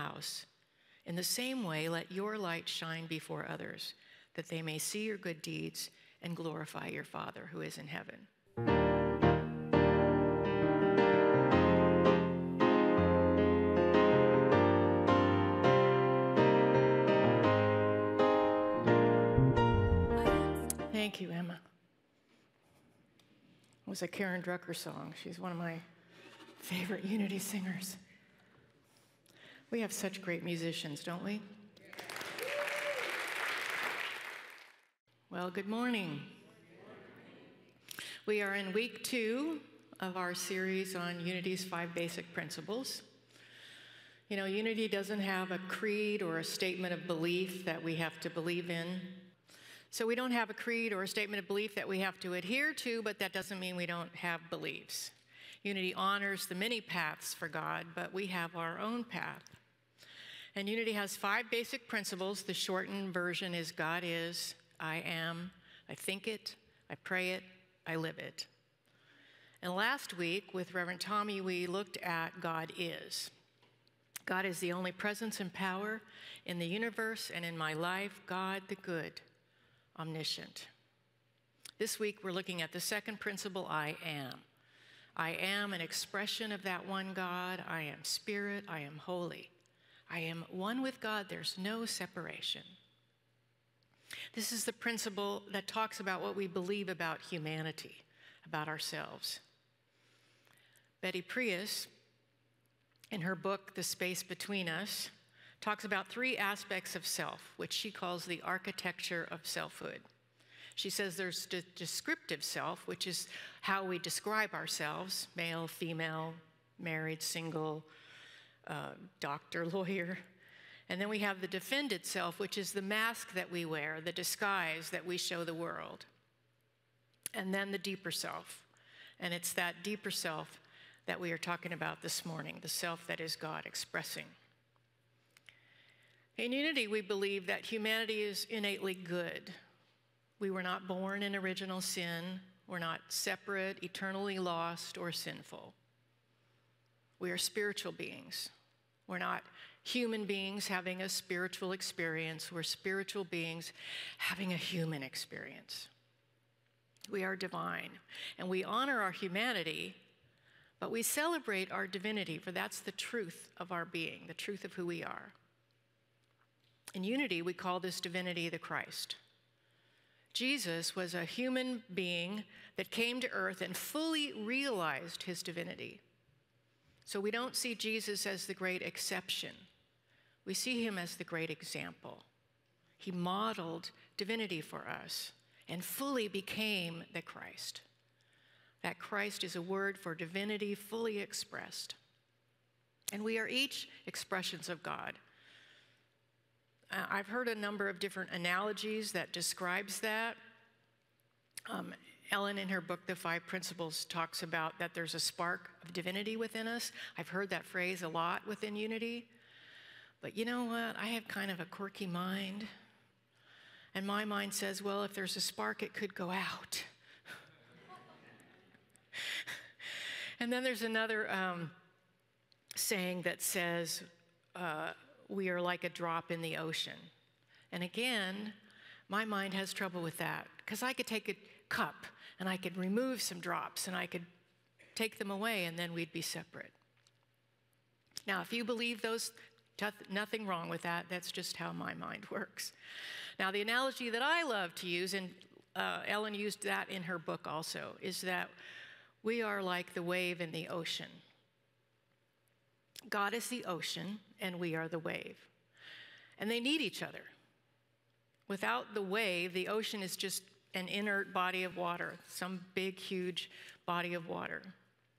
house. In the same way, let your light shine before others, that they may see your good deeds and glorify your Father who is in heaven. Thank you, Emma. It was a Karen Drucker song. She's one of my favorite Unity singers. We have such great musicians, don't we? Well, good morning. We are in week 2 of our series on Unity's 5 basic principles. You know, Unity doesn't have a creed or a statement of belief that we have to believe in. So we don't have a creed or a statement of belief that we have to adhere to, but that doesn't mean we don't have beliefs. Unity honors the many paths for God, but we have our own path. And Unity has 5 basic principles. The shortened version is God is, I am, I think it, I pray it, I live it. And last week with Reverend Tommy, we looked at God is. God is the only presence and power in the universe and in my life, God the good, omniscient. This week we're looking at the second principle, I am. I am an expression of that one God. I am spirit. I am holy. I am one with God. There's no separation. This is the principle that talks about what we believe about humanity, about ourselves. Betty Prius, in her book, The Space Between Us, talks about 3 aspects of self, which she calls the architecture of selfhood. She says there's the descriptive self, which is how we describe ourselves, male, female, married, single, doctor, lawyer. And then we have the defended self, which is the mask that we wear, the disguise that we show the world. And then the deeper self. And it's that deeper self that we are talking about this morning, the self that is God expressing. In Unity, we believe that humanity is innately good. We were not born in original sin. We're not separate, eternally lost, or sinful. We are spiritual beings. We're not human beings having a spiritual experience. We're spiritual beings having a human experience. We are divine, and we honor our humanity, but we celebrate our divinity, for that's the truth of our being, the truth of who we are. In Unity, we call this divinity the Christ. Jesus was a human being that came to earth and fully realized his divinity. So we don't see Jesus as the great exception. We see him as the great example. He modeled divinity for us and fully became the Christ. That Christ is a word for divinity fully expressed. And we are each expressions of God. I've heard a number of different analogies that describes that. Ellen, in her book, The 5 Principles, talks about that there's a spark of divinity within us. I've heard that phrase a lot within Unity. But you know what? I have kind of a quirky mind. And my mind says, well, if there's a spark, it could go out. And then there's another saying that says, we are like a drop in the ocean. And again, my mind has trouble with that, because I could take a cup and I could remove some drops and I could take them away and then we'd be separate. Now, if you believe those, nothing wrong with that. That's just how my mind works. Now, the analogy that I love to use, and Ellen used that in her book also, is that we are like the wave in the ocean. God is the ocean, and we are the wave. And they need each other. Without the wave, the ocean is just an inert body of water, some big, huge body of water.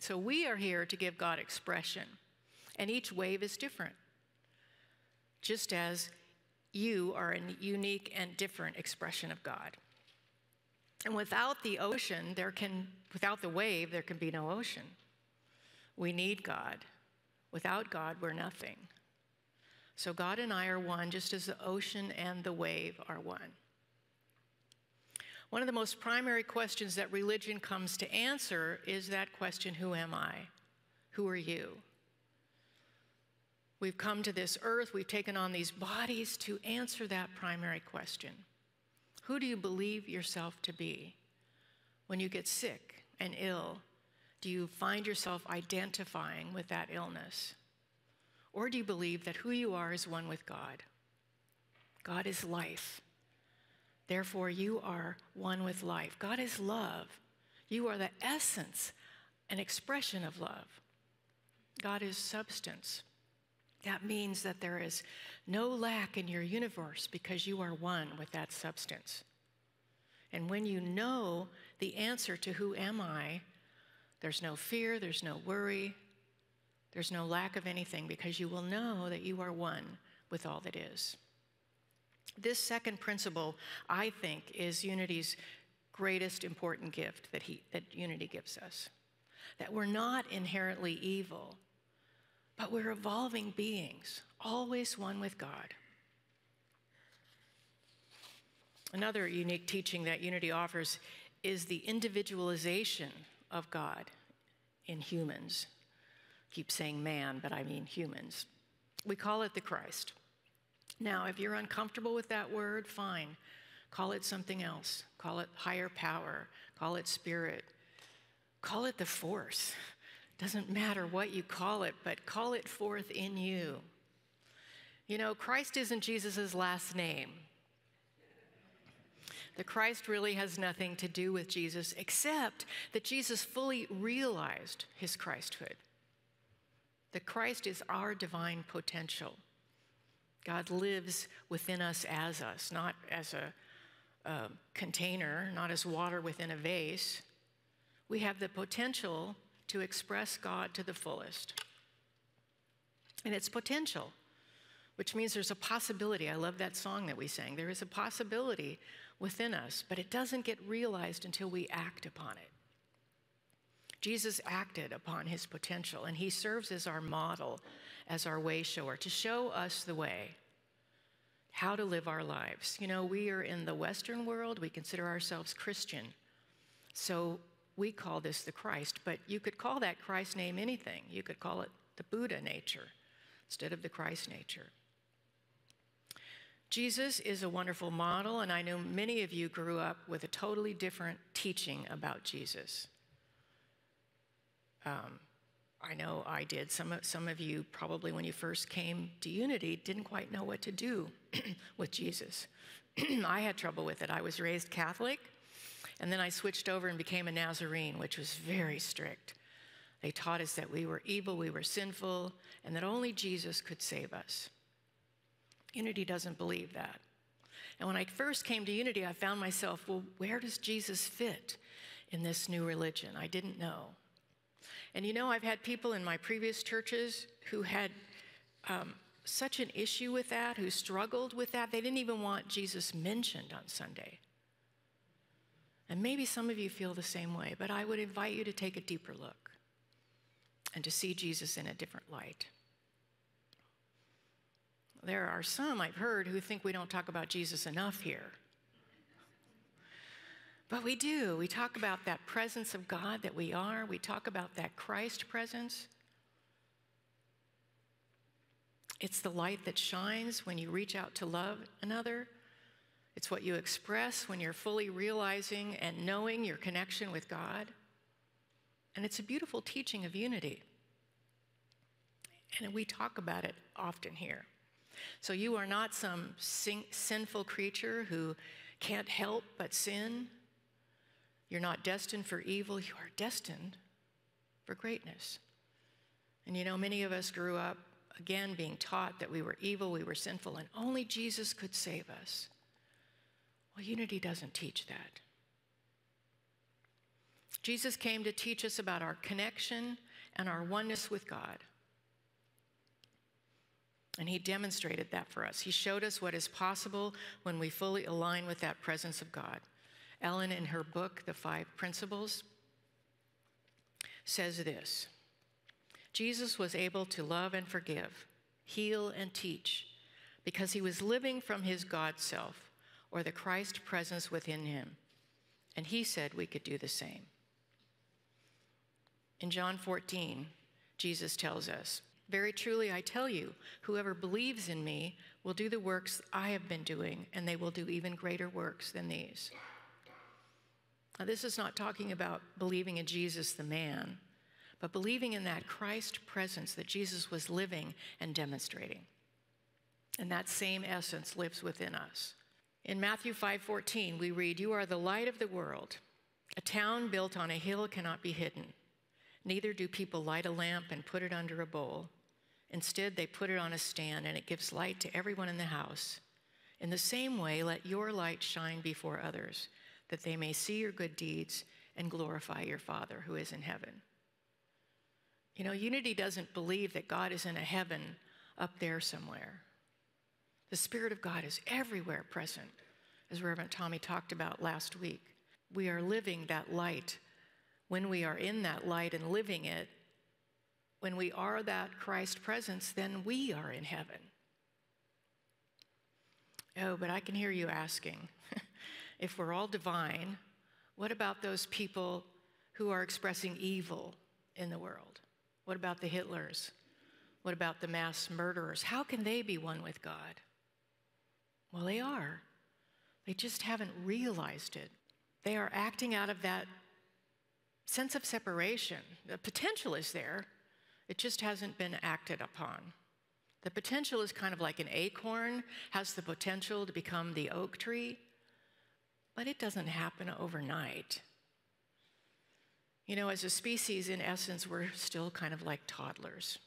So we are here to give God expression, and each wave is different, just as you are a unique and different expression of God. And without the ocean, without the wave, there can be no ocean. We need God. Without God, we're nothing. So God and I are one, just as the ocean and the wave are one. One of the most primary questions that religion comes to answer is that question, who am I? Who are you? We've come to this earth, we've taken on these bodies to answer that primary question. Who do you believe yourself to be? When you get sick and ill, do you find yourself identifying with that illness? Or do you believe that who you are is one with God? God is life. Therefore, you are one with life. God is love. You are the essence, an expression of love. God is substance. That means that there is no lack in your universe because you are one with that substance. And when you know the answer to who am I, there's no fear, there's no worry, there's no lack of anything because you will know that you are one with all that is. This second principle, I think, is Unity's greatest important gift that Unity gives us. That we're not inherently evil, but we're evolving beings, always one with God. Another unique teaching that Unity offers is the individualization of God in humans. I keep saying man, but I mean humans. We call it the Christ. Now, if you're uncomfortable with that word, fine. Call it something else. Call it higher power. Call it spirit. Call it the force. Doesn't matter what you call it, but call it forth in you. You know, Christ isn't Jesus' last name. The Christ really has nothing to do with Jesus, except that Jesus fully realized his Christhood. The Christ is our divine potential. God lives within us, not as a container, not as water within a vase. We have the potential to express God to the fullest. And it's potential, which means there's a possibility. I love that song that we sang. There is a possibility within us, but it doesn't get realized until we act upon it. Jesus acted upon his potential, and he serves as our model, as our way shower, to show us the way, how to live our lives. You know, we are in the Western world. We consider ourselves Christian. So we call this the Christ, but you could call that Christ name anything. You could call it the Buddha nature instead of the Christ nature. Jesus is a wonderful model, and I know many of you grew up with a totally different teaching about Jesus. I know I did. Some of you probably when you first came to Unity didn't quite know what to do with Jesus. I had trouble with it. I was raised Catholic, and then I switched over and became a Nazarene, which was very strict. They taught us that we were evil, we were sinful, and that only Jesus could save us. Unity doesn't believe that. And when I first came to Unity, I found myself, well, where does Jesus fit in this new religion? I didn't know. And you know, I've had people in my previous churches who had such an issue with that, who struggled with that. They didn't even want Jesus mentioned on Sunday. And maybe some of you feel the same way, but I would invite you to take a deeper look and to see Jesus in a different light. There are some I've heard who think we don't talk about Jesus enough here. But we do. We talk about that presence of God that we are. We talk about that Christ presence. It's the light that shines when you reach out to love another. It's what you express when you're fully realizing and knowing your connection with God. And it's a beautiful teaching of unity. And we talk about it often here. So you are not some sinful creature who can't help but sin. You're not destined for evil. You are destined for greatness. And you know, many of us grew up, again, being taught that we were evil, we were sinful, and only Jesus could save us. Well, Unity doesn't teach that. Jesus came to teach us about our connection and our oneness with God. And he demonstrated that for us. He showed us what is possible when we fully align with that presence of God. Ellen, in her book, The 5 Principles, says this: Jesus was able to love and forgive, heal and teach, because he was living from his God self, or the Christ presence within him. And he said we could do the same. In John 14, Jesus tells us, Very truly, I tell you, whoever believes in me will do the works I have been doing, and they will do even greater works than these. Now, this is not talking about believing in Jesus the man, but believing in that Christ presence that Jesus was living and demonstrating. And that same essence lives within us. In Matthew 5:14, we read, "You are the light of the world. A town built on a hill cannot be hidden. Neither do people light a lamp and put it under a bowl. Instead, they put it on a stand, and it gives light to everyone in the house. In the same way, let your light shine before others, that they may see your good deeds and glorify your Father who is in heaven." You know, Unity doesn't believe that God is in a heaven up there somewhere. The Spirit of God is everywhere present, as Reverend Tommy talked about last week. We are living that light. When we are in that light and living it, when we are that Christ presence, then we are in heaven. Oh, but I can hear you asking, if we're all divine, what about those people who are expressing evil in the world? What about the Hitlers? What about the mass murderers? How can they be one with God? Well, they are. They just haven't realized it. They are acting out of that sense of separation. The potential is there. It just hasn't been acted upon. The potential is kind of like an acorn, has the potential to become the oak tree, but it doesn't happen overnight. You know, as a species, in essence, we're still kind of like toddlers.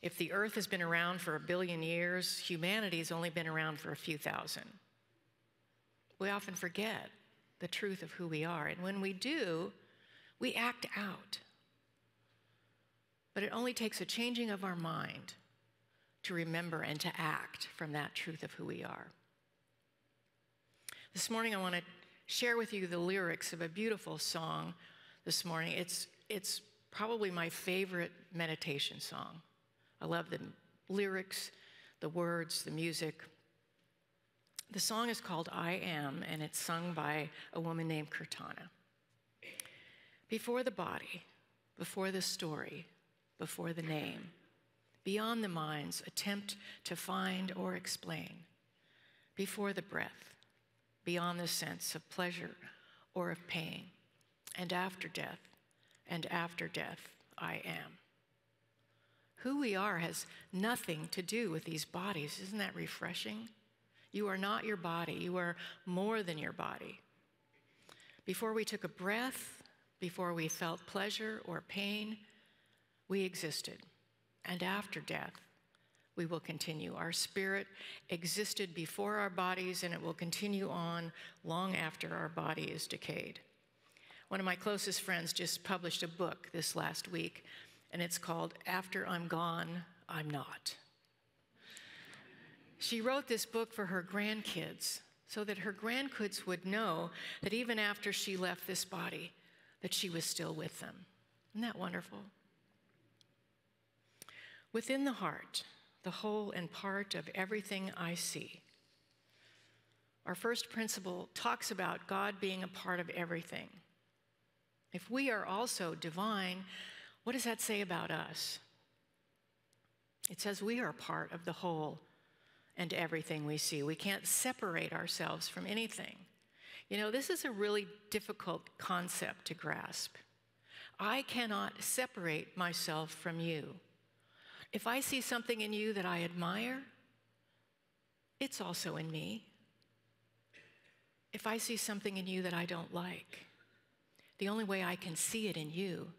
If the earth has been around for 1 billion years, humanity's only been around for a few thousand. We often forget the truth of who we are, and when we do, we act out. But it only takes a changing of our mind to remember and to act from that truth of who we are. This morning, I want to share with you the lyrics of a beautiful song this morning. It's probably my favorite meditation song. I love the lyrics, the words, the music. The song is called "I Am," and it's sung by a woman named Kirtana. Before the body, before the story, before the name, beyond the mind's attempt to find or explain, before the breath, beyond the sense of pleasure or of pain, and after death, I am. Who we are has nothing to do with these bodies. Isn't that refreshing? You are not your body. You are more than your body. Before we took a breath, before we felt pleasure or pain, we existed. And after death, we will continue. Our spirit existed before our bodies, and it will continue on long after our body is decayed. One of my closest friends just published a book this last week, and it's called "After I'm Gone, I'm Not." She wrote this book for her grandkids so that her grandkids would know that even after she left this body, that she was still with them. Isn't that wonderful? Within the heart, the whole and part of everything I see. Our first principle talks about God being a part of everything. If we are also divine, what does that say about us? It says we are part of the whole and everything we see. We can't separate ourselves from anything. You know, this is a really difficult concept to grasp. I cannot separate myself from you. If I see something in you that I admire, it's also in me. If I see something in you that I don't like, the only way I can see it in you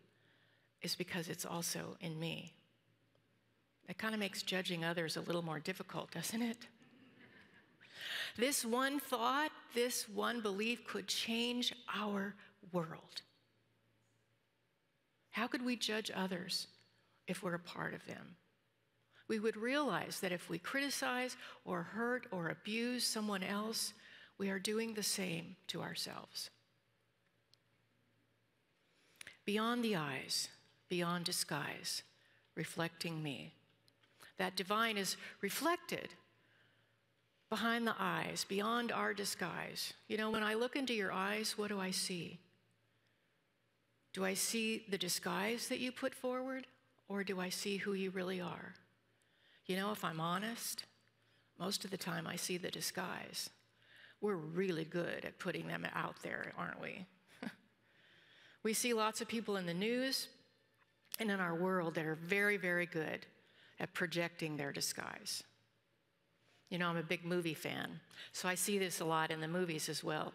is because it's also in me. It kind of makes judging others a little more difficult, doesn't it? This one thought, this one belief could change our world. How could we judge others if we're a part of them? We would realize that if we criticize or hurt or abuse someone else, we are doing the same to ourselves. Beyond the eyes, beyond disguise, reflecting me. That divine is reflected behind the eyes, beyond our disguise. You know, when I look into your eyes, what do I see? Do I see the disguise that you put forward, or do I see who you really are? You know, if I'm honest, most of the time I see the disguise. We're really good at putting them out there, aren't we? We see lots of people in the news and in our world that are very, very good at projecting their disguise. You know, I'm a big movie fan, so I see this a lot in the movies as well.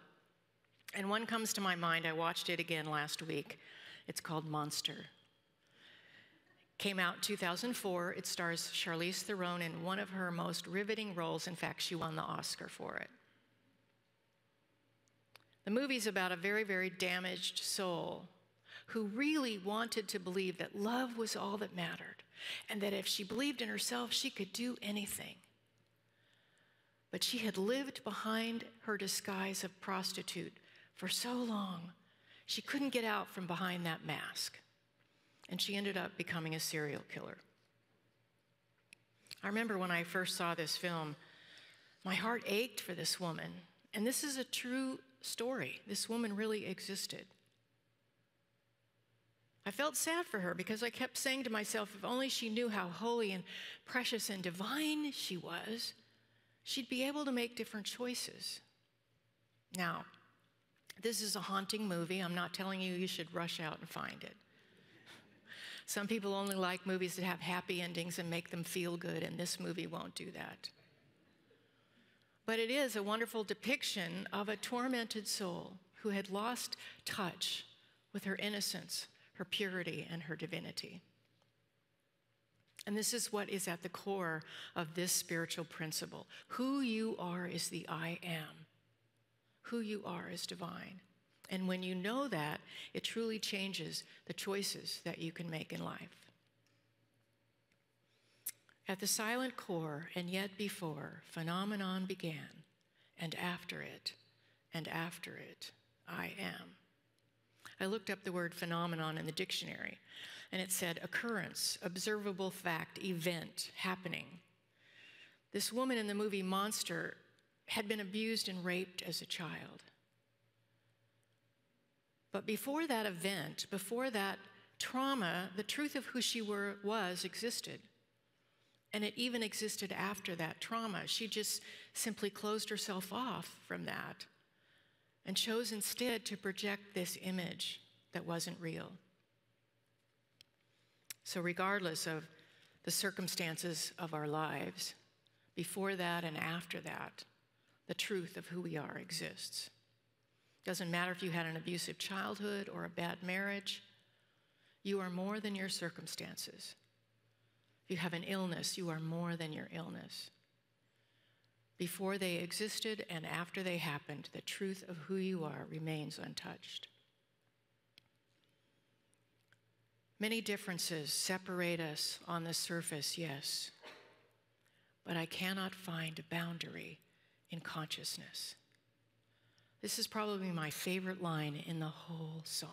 And one comes to my mind. I watched it again last week. It's called Monster. Came out in 2004. It stars Charlize Theron in one of her most riveting roles. In fact, she won the Oscar for it. The movie's about a very, very damaged soul who really wanted to believe that love was all that mattered, and that if she believed in herself, she could do anything. But she had lived behind her disguise of prostitute for so long, she couldn't get out from behind that mask, and she ended up becoming a serial killer. I remember when I first saw this film, my heart ached for this woman, and this is a true story. This woman really existed. I felt sad for her because I kept saying to myself, if only she knew how holy and precious and divine she was, she'd be able to make different choices. Now, this is a haunting movie. I'm not telling you you should rush out and find it. Some people only like movies that have happy endings and make them feel good, and this movie won't do that. But it is a wonderful depiction of a tormented soul who had lost touch with her innocence, her purity, and her divinity. And this is what is at the core of this spiritual principle. Who you are is the I am. Who you are is divine. And when you know that, it truly changes the choices that you can make in life. At the silent core, and yet before, phenomenon began, and after it, I am. I looked up the word phenomenon in the dictionary, and it said occurrence, observable fact, event, happening. This woman in the movie Monster had been abused and raped as a child. But before that event, before that trauma, the truth of who she was existed. And it even existed after that trauma. She just simply closed herself off from that and chose instead to project this image that wasn't real. So regardless of the circumstances of our lives, before that and after that, the truth of who we are exists. Doesn't matter if you had an abusive childhood or a bad marriage, you are more than your circumstances. If you have an illness, you are more than your illness. Before they existed and after they happened, the truth of who you are remains untouched. Many differences separate us on the surface, yes, but I cannot find a boundary in consciousness. This is probably my favorite line in the whole song.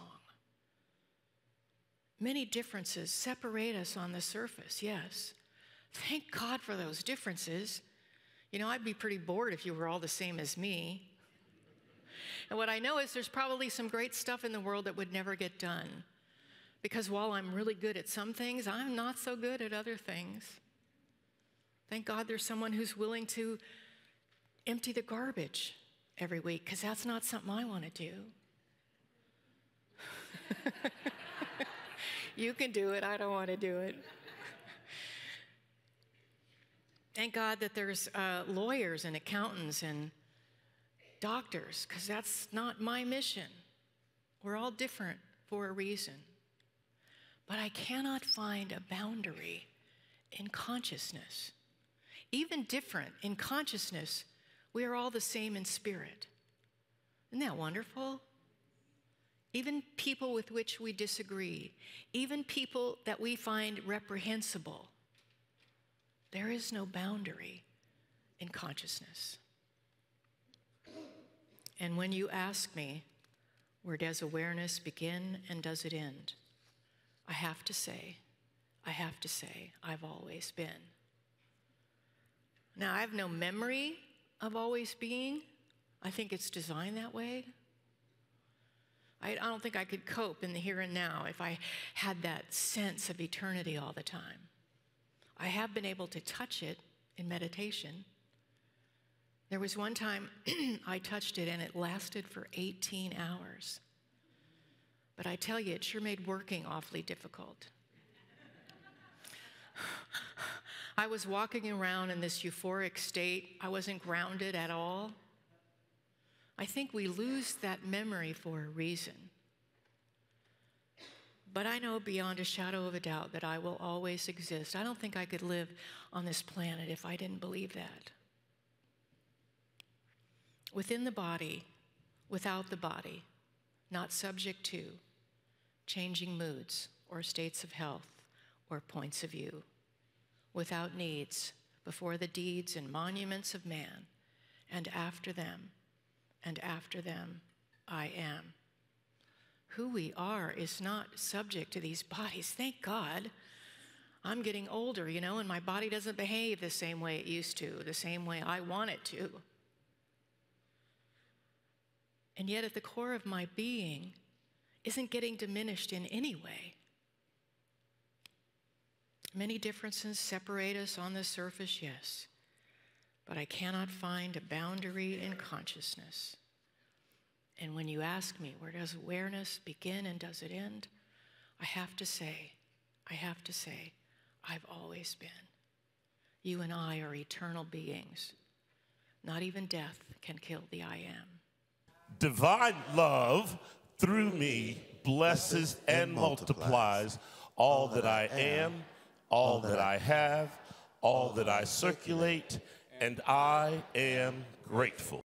Many differences separate us on the surface, yes. Thank God for those differences. You know, I'd be pretty bored if you were all the same as me. And what I know is there's probably some great stuff in the world that would never get done. Because while I'm really good at some things, I'm not so good at other things. Thank God there's someone who's willing to empty the garbage every week, because that's not something I want to do. You can do it. I don't want to do it. Thank God that there's lawyers and accountants and doctors, because that's not my mission. We're all different for a reason. But I cannot find a boundary in consciousness. Even different in consciousness, we are all the same in spirit. Isn't that wonderful? Even people with which we disagree, even people that we find reprehensible, there is no boundary in consciousness. And when you ask me, where does awareness begin and does it end? I have to say, I've always been. Now, I have no memory of always being. I think it's designed that way. I don't think I could cope in the here and now if I had that sense of eternity all the time. I have been able to touch it in meditation. There was one time I touched it and it lasted for 18 hours. But I tell you, it sure made working awfully difficult. I was walking around in this euphoric state. I wasn't grounded at all. I think we lose that memory for a reason. But I know beyond a shadow of a doubt that I will always exist. I don't think I could live on this planet if I didn't believe that. Within the body, without the body, not subject to changing moods or states of health or points of view, without needs, before the deeds and monuments of man, and after them, I am. Who we are is not subject to these bodies. Thank God. I'm getting older, and my body doesn't behave the same way it used to, the same way I want it to. And yet at the core of my being isn't getting diminished in any way. Many differences separate us on the surface, yes, but I cannot find a boundary in consciousness. And when you ask me, where does awareness begin and does it end? I have to say, I've always been. You and I are eternal beings. Not even death can kill the I am. Divine love through me blesses and multiplies all that I am, all that I have, all that I circulate, and I am grateful.